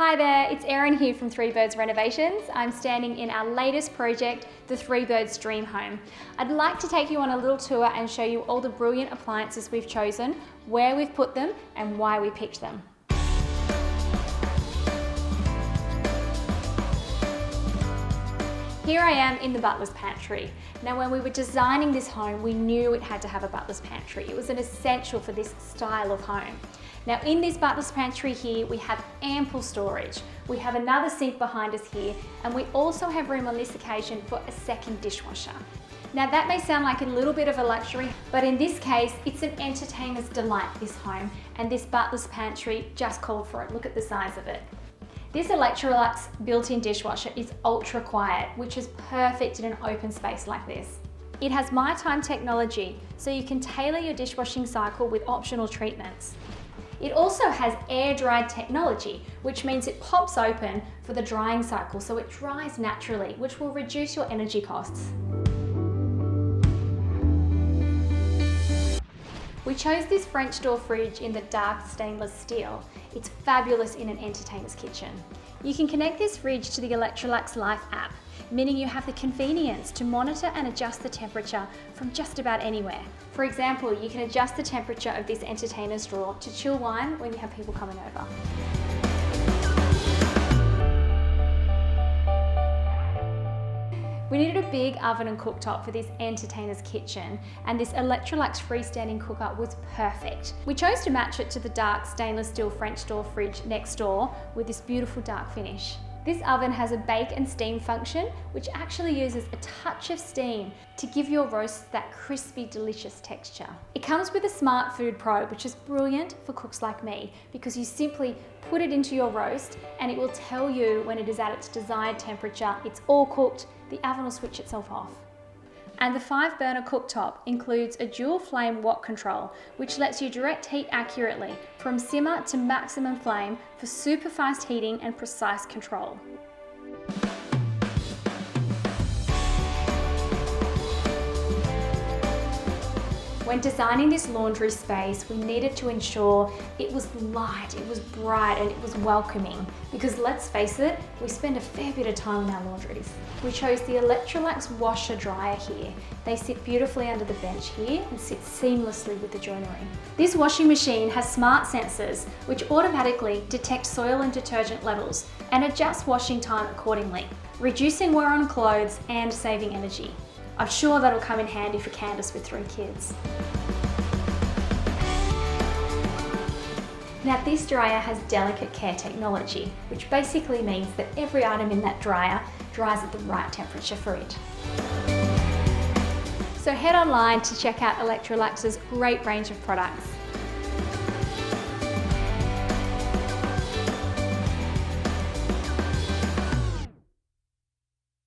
Hi there, it's Erin here from Birds Renovations. I'm standing in our latest project, the Birds Dream Home. I'd like to take you on a little tour and show you all the brilliant appliances we've chosen, where we've put them, and why we picked them. Here I am in the Butlers Pantry. Now, when we were designing this home, we knew it had to have a Butlers Pantry. It was an essential for this style of home. Now, in this Butlers Pantry here, we have ample storage. We have another sink behind us here, and we also have room on this occasion for a second dishwasher. Now, that may sound like a little bit of a luxury, but in this case, it's an entertainer's delight, this home, and this Butlers Pantry just called for it. Look at the size of it. This Electrolux built-in dishwasher is ultra quiet, which is perfect in an open space like this. It has MyTime technology, so you can tailor your dishwashing cycle with optional treatments. It also has air-dried technology, which means it pops open for the drying cycle, so it dries naturally, which will reduce your energy costs. We chose this French door fridge in the dark stainless steel. It's fabulous in an entertainer's kitchen. You can connect this fridge to the Electrolux Life app, meaning you have the convenience to monitor and adjust the temperature from just about anywhere. For example, you can adjust the temperature of this entertainer's drawer to chill wine when you have people coming over. We needed a big oven and cooktop for this entertainer's kitchen, and this Electrolux freestanding cooker was perfect. We chose to match it to the dark stainless steel French door fridge next door with this beautiful dark finish. This oven has a bake and steam function, which actually uses a touch of steam to give your roasts that crispy, delicious texture. It comes with a smart food probe, which is brilliant for cooks like me, because you simply put it into your roast and it will tell you when it is at its desired temperature, it's all cooked, the oven will switch itself off. And the 5-burner cooktop includes a dual flame wok control, which lets you direct heat accurately from simmer to maximum flame for super fast heating and precise control. When designing this laundry space, we needed to ensure it was light, it was bright, and it was welcoming. Because let's face it, we spend a fair bit of time in our laundries. We chose the Electrolux washer dryer here. They sit beautifully under the bench here and sit seamlessly with the joinery. This washing machine has smart sensors which automatically detect soil and detergent levels and adjust washing time accordingly, reducing wear on clothes and saving energy. I'm sure that'll come in handy for Candace with 3 kids. Now, this dryer has delicate care technology, which basically means that every item in that dryer dries at the right temperature for it. So head online to check out Electrolux's great range of products.